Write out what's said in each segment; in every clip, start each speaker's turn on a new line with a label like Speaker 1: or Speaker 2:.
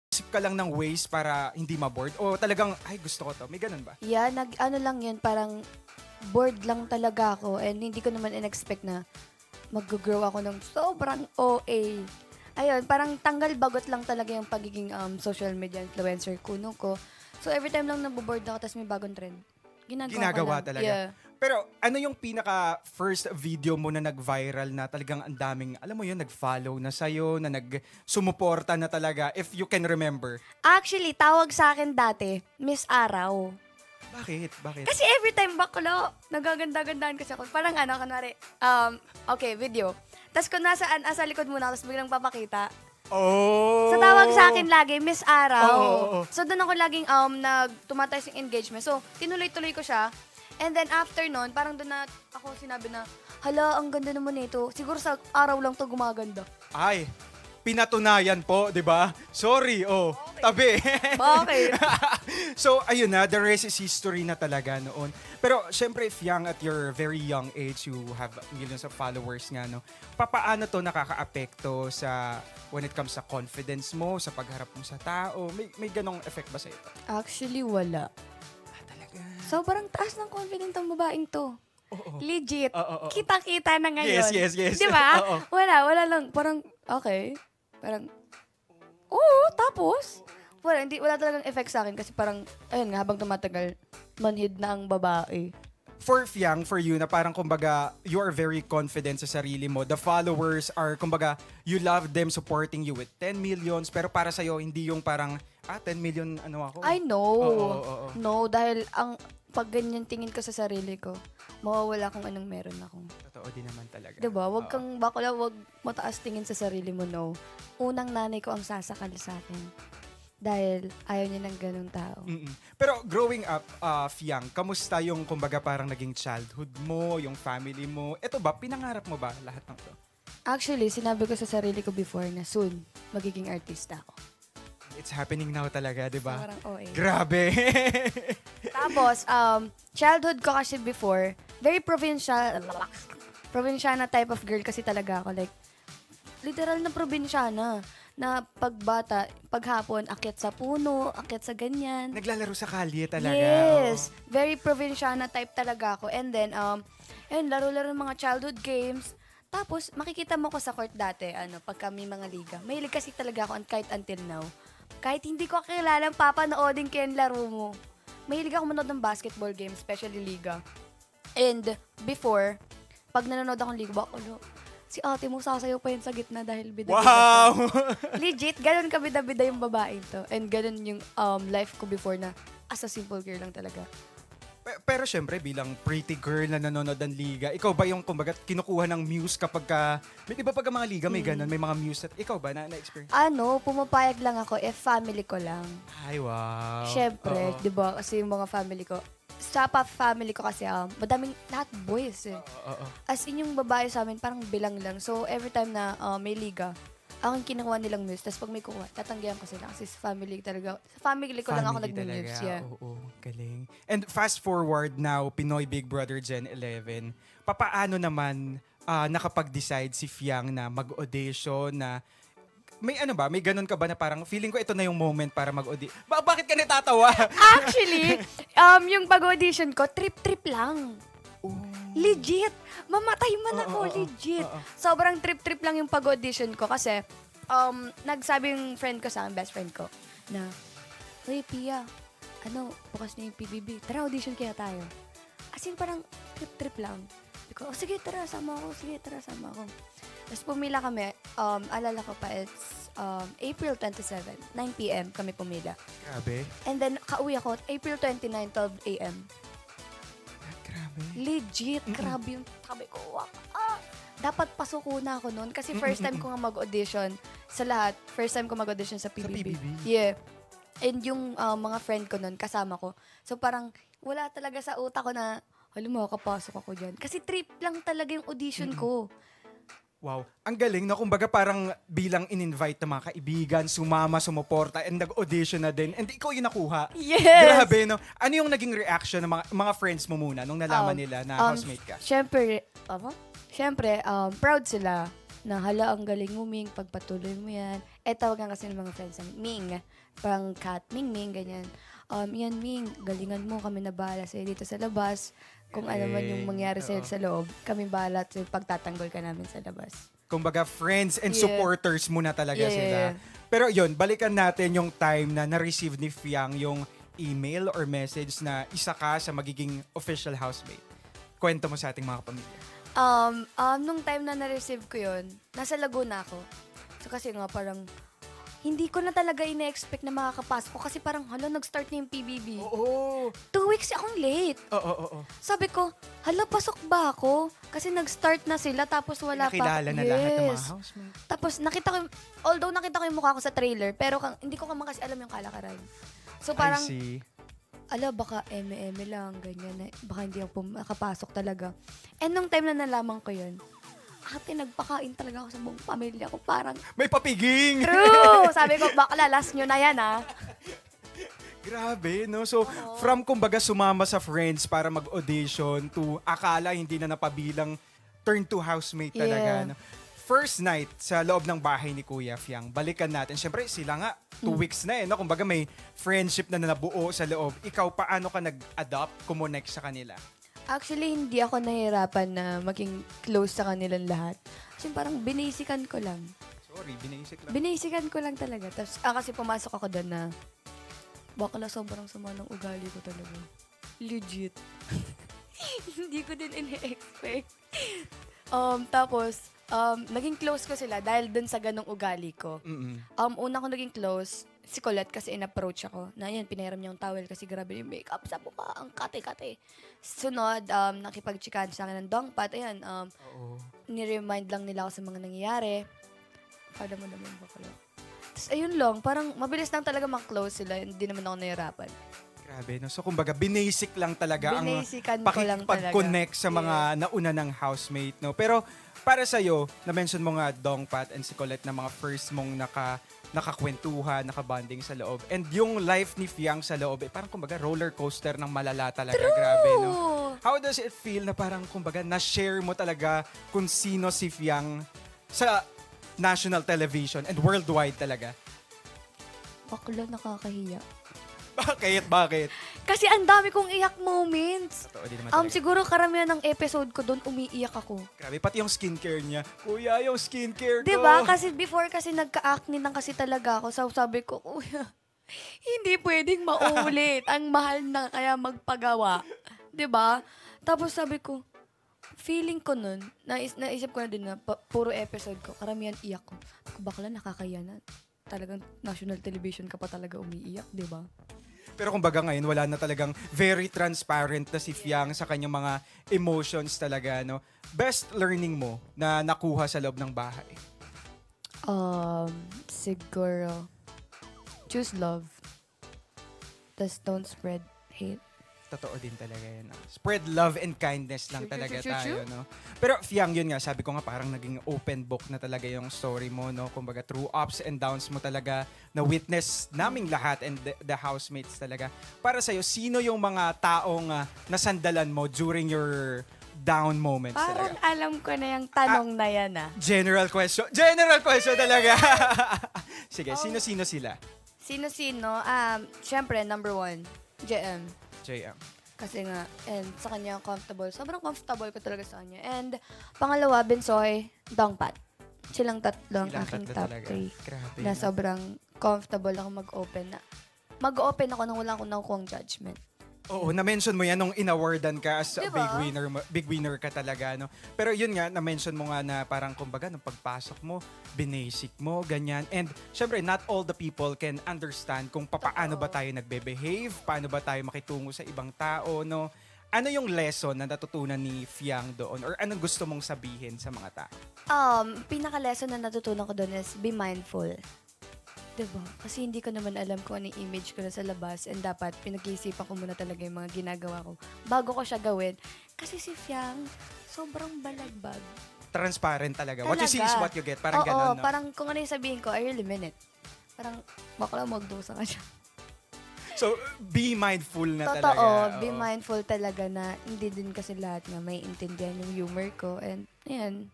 Speaker 1: Isip ka lang ng ways para hindi ma-bored? O talagang, ay gusto ko to. May ganun ba?
Speaker 2: Yeah, ano lang yun, parang bored lang talaga ako and hindi ko naman in-expect na mag-grow ako ng sobrang OA. Ayun, parang tanggal bagot lang talaga yung pagiging social media influencer kuno ko. So every time lang naboboard ako tapos may bagong trend.
Speaker 1: Ginagawa
Speaker 2: ko lang.
Speaker 1: talaga.
Speaker 2: Yeah.
Speaker 1: Pero ano yung pinaka first video mo na nag-viral na talagang ang daming, alam mo yun, nag-follow na sa'yo, na nag-sumuporta na talaga, if you can remember?
Speaker 2: Actually, tawag sa akin dati, Miss Araw.
Speaker 1: Bakit? Bakit?
Speaker 2: Kasi every time bakla, nagaganda-gandaan kasi ako. Parang kunwari, okay, video. Tapos kung nasaan, asa likod muna, tapos biglang papakita.
Speaker 1: Oh!
Speaker 2: So tawag sa akin lagi, Miss Araw.
Speaker 1: Oo.
Speaker 2: So doon ako laging tumatay yung engagement. So tinuloy-tuloy ko siya. And then after nun, parang doon na ako sinabi na, hala, ang ganda naman nito. Siguro sa araw lang to gumaganda.
Speaker 1: Ay, pinatunayan po, di ba? Sorry, tabi.
Speaker 2: Bakit?
Speaker 1: So, ayun na, the rest is history na talaga noon. Pero, syempre, if young at your very young age, you have millions of followers nga, no? Papaano to nakaka-apekto sa, when it comes sa confidence mo, sa pagharap mo sa tao? May ganong effect ba sa ito?
Speaker 2: Actually, wala.
Speaker 1: Talaga?
Speaker 2: Sobrang taas ng confidence ng babaeng to.
Speaker 1: Oo.
Speaker 2: Legit.
Speaker 1: Oo.
Speaker 2: Kita-kita na ngayon.
Speaker 1: Yes.
Speaker 2: Di ba?
Speaker 1: Oo.
Speaker 2: Wala lang. Parang, okay. Parang, oo, tapos, wala talagang effect sa akin kasi parang, ayun nga, habang tumatagal, manhid na ang babae.
Speaker 1: For Fiang, for you, na parang kumbaga, you are very confident sa sarili mo. The followers are, kumbaga, you love them supporting you with 10 millions, pero para sa'yo, hindi yung parang, 10 million, ano ako?
Speaker 2: I know.
Speaker 1: Oo.
Speaker 2: No, dahil pag ganyan tingin ko sa sarili ko, mawawala kung anong meron ako.
Speaker 1: Totoo din naman talaga.
Speaker 2: Diba? Wag kang bakla, wag mataas tingin sa sarili mo, no. Unang nanay ko ang sasakal sa akin. Dahil ayaw niya ng ganung tao.
Speaker 1: Mm-mm. Pero growing up, Fiang, kamusta yung kumbaga parang naging childhood mo, yung family mo? Ito ba, pinangarap mo ba lahat ng to?
Speaker 2: Actually, sinabi ko sa sarili ko before na soon, magiging artista ako.
Speaker 1: It's happening now talaga, di ba?
Speaker 2: Parang OA.
Speaker 1: Grabe!
Speaker 2: Tapos, childhood ko kasi before, very provinciana type of girl kasi talaga ako. Like, literal na probinsyana. Na pagbata, paghapon, akyat sa puno, akyat sa ganyan.
Speaker 1: Naglalaro sa kalye talaga.
Speaker 2: Yes.
Speaker 1: Oo.
Speaker 2: Very provinciana type talaga ako. And then, laro-laro ng mga childhood games. Tapos, makikita mo ko sa court dati, pag kami mga liga. Mahilig kasi talaga ako kahit until now. Kahit hindi ko kilala, papanoodin ko yung laro mo. Mahilig ako manood ng basketball games, especially liga. And before, pag nanonood akong liga, si ate mo sasayaw pa yun sa gitna dahil bida-bida
Speaker 1: Wow!
Speaker 2: Legit, ganun ka bida-bida yung babae to. And ganun yung life ko before na as a simple girl lang talaga.
Speaker 1: Pero syempre, bilang pretty girl na nanonood ng liga, ikaw ba yung kumbaga kinukuha ng muse kapag ka, di ba pag mga liga may ganun, may mga muse, ikaw ba na-experience?
Speaker 2: Pumapayag lang ako if family ko lang.
Speaker 1: Ay, wow.
Speaker 2: Syempre,
Speaker 1: Oo.
Speaker 2: di ba? Kasi yung mga family ko, sa family ko kasi, madaming, lahat boys eh.
Speaker 1: Oo.
Speaker 2: As in yung babae sa amin, parang bilang lang. So, every time na may liga, ang kinukuha nilang muse. Tapos pag may kuha, tatanggihan ko sila. Kasi sa family talaga, sa family ko lang ako nag-muse. Yeah.
Speaker 1: Oo, galing. And fast forward now, Pinoy Big Brother Gen 11, papaano naman nakapag-decide si Fiang na mag-audition na may may ganun ka ba na parang feeling ko ito na yung moment para mag-audition? Bakit ka natatawa?
Speaker 2: Actually, yung pag-audition ko, trip-trip lang. Legit. Mamatay man ako, legit. Sobrang trip-trip lang yung pag-audition ko kasi nagsabi yung friend ko sa akin, best friend ko, na, "Uy, Pia, bukas na yung PBB. Tara, audition kaya tayo." As in, parang trip-trip lang. Sabi ko, sige, tara, sama ako. Tapos pumila kami, alala ko pa, it's April 27, 9 p.m. kami pumila.
Speaker 1: Grabe.
Speaker 2: And then, kauwi ako, April 29, 12 a.m.
Speaker 1: Grabe.
Speaker 2: Legit, grabe yung sabi ko, dapat pasuko na ako noon kasi first time ko nga mag-audition sa lahat. First time ko mag-audition sa PBB.
Speaker 1: Sa PBB?
Speaker 2: Yeah. And yung mga friend ko noon, kasama ko. So parang wala talaga sa utak ko na, makakapasok ako dyan. Kasi trip lang talaga yung audition ko.
Speaker 1: Wow. Ang galing, no? Kumbaga parang bilang in-invite ng mga kaibigan, sumama, sumuporta, and nag-audition na din. And ikaw yung nakuha.
Speaker 2: Yes!
Speaker 1: Grabe, no? Ano yung naging reaction ng mga friends mo muna nung nalaman nila na housemate ka?
Speaker 2: Siyempre, proud sila na hala, ang galing mo, Ming, pagpatuloy mo yan. tawagan kasi ng mga friends ng Ming. Parang Kat, Ming, ganyan. Yan, Ming, galingan mo, kami na bahala sa'yo dito sa labas. Kung ano man yung mangyari sa'yo sa loob, kami bahala at pagtatanggol ka namin sa labas.
Speaker 1: Kumbaga, friends and supporters muna talaga sila. Pero yun, balikan natin yung time na na-receive ni Fiang yung email or message na isa ka sa magiging official housemate. Kwento mo sa ating mga kapamilya.
Speaker 2: Nung time na na-receive ko yun, nasa Laguna ako. So kasi nga parang, hindi ko na talaga ina-expect na makakapasok ko kasi parang, nag-start na yung PBB.
Speaker 1: Oo.
Speaker 2: 2 weeks akong late.
Speaker 1: Oo.
Speaker 2: Sabi ko, pasok ba ako? Kasi nag-start na sila tapos wala pa.
Speaker 1: Nakilala na lahat ng mga housemate.
Speaker 2: Tapos nakita ko yung mukha ko sa trailer, pero hindi ko naman kasi alam yung kalakaran. So parang,
Speaker 1: I see.
Speaker 2: baka eme lang, ganyan. Baka hindi ako makapasok talaga. And nung time na nalaman ko yun, nagpakain talaga ako sa buong pamilya ko. Parang,
Speaker 1: May papiging!
Speaker 2: true! Sabi ko, bakla, last nyo na yan,
Speaker 1: Grabe, no? So, from kumbaga sumama sa friends para mag-audition to akala hindi na napabilang turn to housemate talaga. No? First night sa loob ng bahay ni Kuya Fiang, balikan natin. Siyempre, sila nga, 2 weeks na no? Kumbaga may friendship na nabuo sa loob. Ikaw, paano ka nag-adopt, kumonect sa kanila?
Speaker 2: Actually, hindi ako nahihirapan na maging close sa kanilang lahat. Kasi parang binasican ko lang.
Speaker 1: Sorry, binasic lang.
Speaker 2: Binasican ko lang talaga. Tapos, kasi pumasok ako doon na, bakla sobrang sama ng ugali ko talaga. Legit. Hindi ko din ina-expect. Tapos, naging close ko sila dahil dun sa ganong ugali ko. Una ko naging close, si Colette kasi in-approach ako. Na yan, pinahiram niya yung towel kasi grabe yung makeup sa mukha. Ang kate-kate. Sunod, nakipag-chikan sa akin ng dongpat. Ayan, ni-remind lang nila ako sa mga nangyayari. Kada mo naman bakla. Tapos ayun lang, parang mabilis lang talaga mag-close sila. Hindi naman ako nahirapan.
Speaker 1: Grabe, no? So, kumbaga, binasic lang talaga
Speaker 2: Binasican
Speaker 1: ang
Speaker 2: ko lang
Speaker 1: pakikipag-connect sa mga nauna ng housemate, no? Pero, para sa'yo, na-mention mo nga Dongpat and si Colette na mga first mong nakakwentuhan, nakabonding sa loob. And yung life ni Fiang sa loob, parang kumbaga roller coaster ng malala talaga.
Speaker 2: True!
Speaker 1: Grabe, no? How does it feel na parang kumbaga na-share mo talaga kung sino si Fiang sa national television and worldwide talaga?
Speaker 2: Bakla, nakakahiya.
Speaker 1: Bakit?
Speaker 2: Kasi ang dami kong iyak moments.
Speaker 1: Totoo, di naman talaga.
Speaker 2: Siguro karamihan ng episode ko doon, umiiyak ako.
Speaker 1: Grabe, pati yung skincare niya. Kuya, yung skincare ko.
Speaker 2: Diba? Kasi before kasi nagka-acne lang kasi talaga ako. So sabi ko, kuya, hindi pwedeng maulit. Ang mahal na kaya magpagawa. Diba? Tapos sabi ko, feeling ko nun, naisip ko na din na puro episode ko, karamihan iyak ko. Bakla, nakakaya na. Talagang national television ka pa talaga umiiyak, diba?
Speaker 1: Pero kumbaga ngayon, wala na talagang very transparent na si Fiang sa kanyang mga emotions talaga, no? Best learning mo na nakuha sa loob ng bahay?
Speaker 2: Siguro, choose love. Just don't spread hate.
Speaker 1: Totoo din talaga yan. No? Spread love and kindness lang talaga tayo, no? Pero Fiang, yun nga, sabi ko nga parang naging open book na talaga yung story mo, no? Kumbaga through ups and downs mo talaga na witness naming lahat and the housemates talaga. Para sa'yo, sino yung mga taong nasandalan mo during your down moments
Speaker 2: Parang
Speaker 1: talaga?
Speaker 2: alam ko na yung tanong na yan,
Speaker 1: General question. General question talaga. Sige, sino-sino sila?
Speaker 2: Sino-sino? Syempre, number 1, JM. Kasi nga, and sa kanya comfortable. Sobrang comfortable ko talaga sa kanya. And pangalawa, Bensoy, Dongpat. Silang tatlo ang aking top 3. Na sobrang comfortable ako mag-open na. Mag-open ako nang wala akong nakukuhang judgment.
Speaker 1: Oo, na-mention mo yan nung in-awardan ka as
Speaker 2: diba?
Speaker 1: big winner ka talaga, no? Pero yun nga, na-mention mo nga na parang kumbaga nung pagpasok mo, binasic mo, ganyan. And syempre, not all the people can understand kung paano ba tayo nagbe-behave, paano ba tayo makitungo sa ibang tao, no? Ano yung lesson na natutunan ni Fiang doon? Or anong gusto mong sabihin sa mga tao?
Speaker 2: Pinaka-lesson na natutunan ko doon is be mindful. Diba? Kasi hindi ko naman alam kung ano yung image ko na sa labas and dapat pinag-iisipan ko muna talaga yung mga ginagawa ko bago ko siya gawin. Kasi si Fiang, sobrang balagbag.
Speaker 1: Transparent talaga. What you see is what you get. Parang ganon, no?
Speaker 2: Parang kung ano yung sabihin ko, I really mean it. Parang, bakla magdusa ka siya.
Speaker 1: So, be mindful na talaga.
Speaker 2: Totoo, be mindful talaga na hindi din kasi lahat na may intindihan yung humor ko. And, ayan,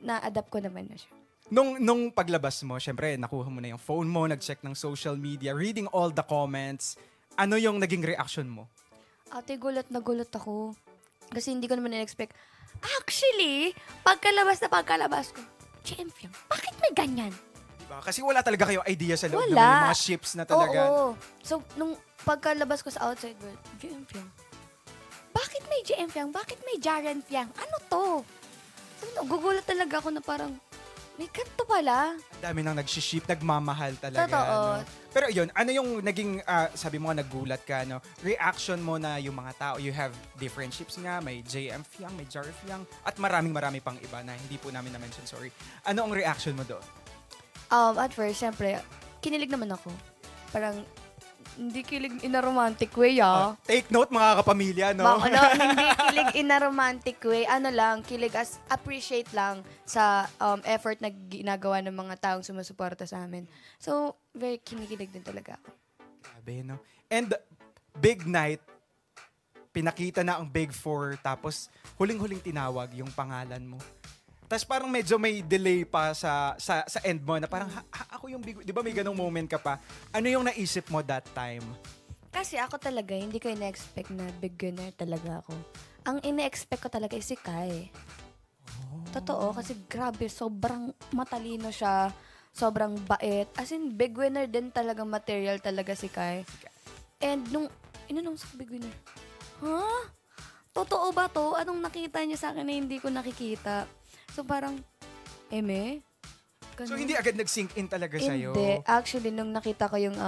Speaker 2: na-adapt ko naman na siya.
Speaker 1: Nung paglabas mo, syempre, nakuha mo na yung phone mo, nag-check ng social media, reading all the comments, ano yung naging reaction mo?
Speaker 2: Ate, gulat na gulat ako. Kasi hindi ko naman na-expect. Actually, pagkalabas ko, champion, bakit may ganyan?
Speaker 1: Diba? Kasi wala talaga kayong idea sa loob ng
Speaker 2: Wala.
Speaker 1: mga ships na talaga.
Speaker 2: Oo. So, nung pagkalabas ko sa outside world, GM bakit may GM Fiang? Bakit may Jaren Fiang? Ano to? So, gugulat talaga ako na parang, may kanto pala.
Speaker 1: Ang dami nang nag-ship, nagmamahal talaga.
Speaker 2: Totoo.
Speaker 1: No? Pero yun, ano yung naging, sabi mo nga nagulat ka, no? Reaction mo na yung mga tao, you have different ships nga, may JM Fiang, may Jar Fiang, at marami pang iba na hindi po namin na-mention, sorry. Ano ang reaction mo doon?
Speaker 2: At first, syempre, kinilig naman ako. Parang, hindi kilig in a romantic way,
Speaker 1: Take note mga kapamilya, no?
Speaker 2: Hindi kilig in a romantic way. Ano lang, kilig as appreciate lang sa effort na ginagawa ng mga taong sumusuporta sa amin. So, very kinikilig din talaga ako.
Speaker 1: Grabe, no? And big night, pinakita na ang Big Four, tapos huling-huling tinawag yung pangalan mo. Tapos parang medyo may delay pa sa end mo na parang ako yung big, 'di ba may ganung moment ka pa? Ano yung naisip mo that time?
Speaker 2: Kasi ako talaga hindi ko ina-expect na beginner talaga ako. Ang ina-expect ko talaga is si Kai. Totoo kasi grabe sobrang matalino siya, sobrang bait. As in big winner din talagang material talaga si Kai. And nung inanong sa big winner. Ha? Totoo ba to? Anong nakita niya sa akin na hindi ko nakikita? So parang, eme? Ganun.
Speaker 1: So hindi agad nag-sink in talaga sa'yo?
Speaker 2: Hindi. Actually, nung nakita ko yung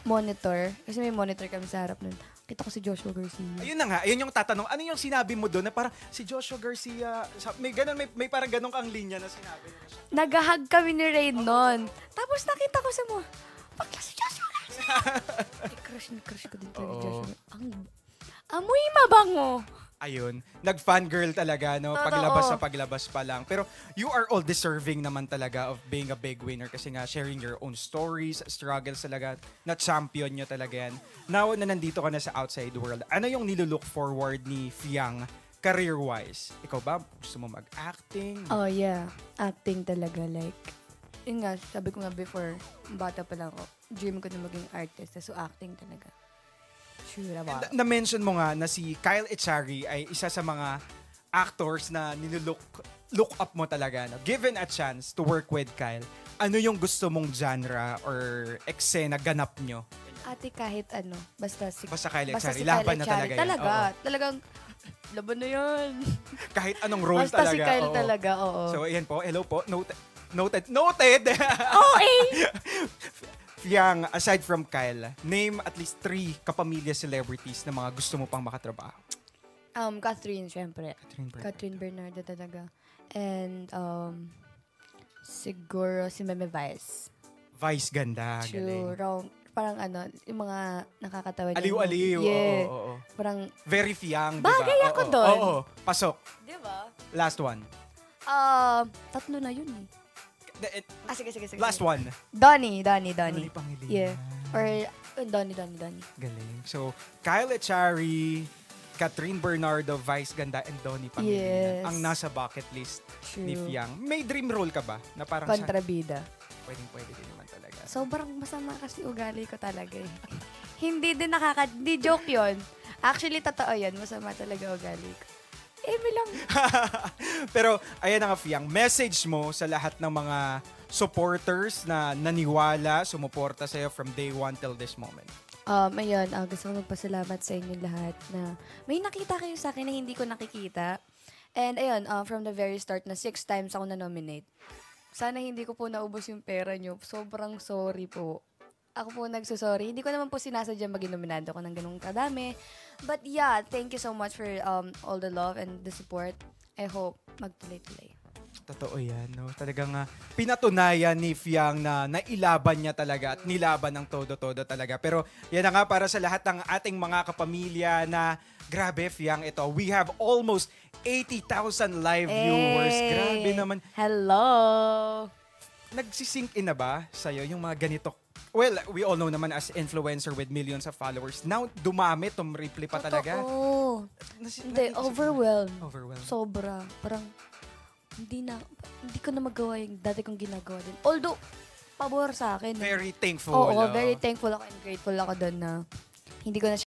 Speaker 2: monitor, kasi may monitor kami sa harap nun, kita ko si Joshua Garcia.
Speaker 1: Ayun na nga, ayun yung tatanong. Ano yung sinabi mo doon na parang si Joshua Garcia, may ganun, may parang ganun kang linya na sinabi mo na siya.
Speaker 2: Nagahag kami ni Rain nun. Tapos nakita ko sa mga, bakla si Joshua Garcia! crush ko din talaga Joshua. Amoy mabango!
Speaker 1: Ayun, nag-fangirl talaga, no?
Speaker 2: Totoo.
Speaker 1: Paglabas pa lang. Pero you are all deserving naman talaga of being a big winner kasi nga sharing your own stories, struggles talaga, na champion nyo talaga yan. Now na nandito ka na sa outside world, ano yung nilulook forward ni Fiang career-wise? Ikaw ba, gusto mo mag-acting?
Speaker 2: Oh yeah, acting talaga. Like, yun nga, sabi ko nga before, bata pa lang ako, dream ko na maging artist. So acting talaga. Sure about.
Speaker 1: Na-mention mo nga na si Kyle Echari ay isa sa mga actors na look up mo talaga. No? Given a chance to work with Kyle, ano yung gusto mong genre or eksena ganap nyo?
Speaker 2: Ate, kahit ano, basta
Speaker 1: Kyle
Speaker 2: basta
Speaker 1: Echari,
Speaker 2: si
Speaker 1: laban
Speaker 2: Kyle
Speaker 1: na
Speaker 2: Echari.
Speaker 1: talaga yan.
Speaker 2: Talaga,
Speaker 1: Oo.
Speaker 2: talagang, laban na yan.
Speaker 1: Kahit anong role
Speaker 2: Basta
Speaker 1: talaga.
Speaker 2: si Kyle
Speaker 1: oo.
Speaker 2: talaga, oo.
Speaker 1: So, ayan po. Hello po. Noted.
Speaker 2: Oh, eh!
Speaker 1: Fiang, aside from Kyle, name at least 3 kapamilya celebrities na mga gusto mo pang makatrabaho.
Speaker 2: Catherine, syempre.
Speaker 1: Catherine
Speaker 2: Catherine Bernardo talaga. And, siguro si Meme Vice.
Speaker 1: Vice ganda.
Speaker 2: True.
Speaker 1: Galing.
Speaker 2: Parang ano, yung mga nakakatawa niya.
Speaker 1: Aliw-aliw.
Speaker 2: Yeah.
Speaker 1: Oo.
Speaker 2: Parang,
Speaker 1: Very Fiang, di ba?
Speaker 2: bagay ako
Speaker 1: Oo,
Speaker 2: doon.
Speaker 1: Oo. Pasok.
Speaker 2: di ba?
Speaker 1: Last one.
Speaker 2: Tatlo na yun eh. Sige.
Speaker 1: Last one.
Speaker 2: Donnie.
Speaker 1: Donnie Pangilinan.
Speaker 2: Yeah. Or, Donnie.
Speaker 1: Galing. So, Kyle Echari, Catherine Bernardo, Vice Ganda, and Donnie Pangilinan.
Speaker 2: Yes.
Speaker 1: Ang nasa bucket list ni
Speaker 2: True.
Speaker 1: Fiang. May dream role ka ba? Na parang
Speaker 2: Kontrabida.
Speaker 1: pwede din naman talaga.
Speaker 2: Sobrang masama kasi ugali ko talaga eh. Hindi joke yon. Actually, totoo yan. Masama talaga ugali ko. Eme lang.
Speaker 1: Pero, ayan na nga, Fiang, message mo sa lahat ng mga supporters na naniwala, sumuporta sa'yo from day one till this moment.
Speaker 2: Ayun, gusto ko magpasalamat sa inyo lahat na may nakita kayo sa akin na hindi ko nakikita. And ayun, from the very start na 6 times ako na-nominate. Sana hindi ko po naubos yung pera nyo. Sobrang sorry po. Ako po nagsusorry. Hindi ko naman po sinasadya maging nominado ko ng ganung kadami. But yeah, thank you so much for all the love and the support. I hope magtuloy-tuloy.
Speaker 1: Totoo yan, no? Talagang pinatunayan ni Fiang na nailaban niya talaga at nilaban ng todo-todo talaga. Pero yan na nga para sa lahat ng ating mga kapamilya na grabe, Fiang, ito. We have almost 80,000 live viewers. Grabe naman.
Speaker 2: Hello!
Speaker 1: Nagsisink in na ba sa'yo yung mga ganito? Well, we all know naman as influencer with millions of followers. Now, dumami, tumripli pa talaga.
Speaker 2: Oo. Hindi, overwhelmed.
Speaker 1: Overwhelmed.
Speaker 2: Sobra. Parang, hindi ko na magawa yung dati kong ginagawa din. Although, pabor sa akin.
Speaker 1: Very thankful.
Speaker 2: Oo, very thankful ako and grateful ako doon na hindi ko na